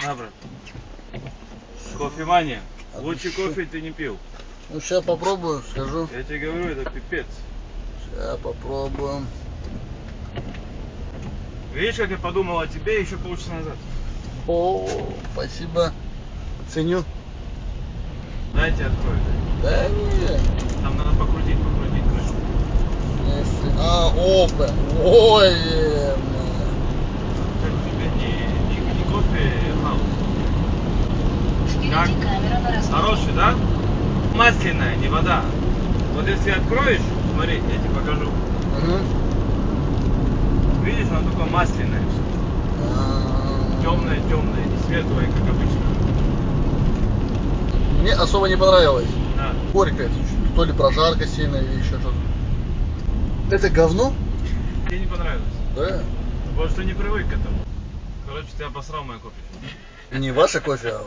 На, брат. Кофемания. Лучше кофе ты не пил. Ну, сейчас попробую, скажу. Я тебе говорю, это пипец. Сейчас попробуем. Видишь, как я подумал о тебе еще полчаса назад? О, спасибо. Ценю. Дайте открою. Да нет. Там надо покрутить крышку. Опа. Ой. Как тебе не кофе, хаус? Как? Хороший, да? Масляная, не вода. Вот если откроешь, смотри, я тебе покажу. Угу. Видишь, оно такое масляное все. Темное, не светлое, как обычно. Мне особо не понравилось. Да. Горькое. То ли прожарка сильная или еще что-то. Это говно? Тебе не понравилось? Да. Потому что не привык к этому. Короче, ты обосрал мой кофе. Не ваше кофе, а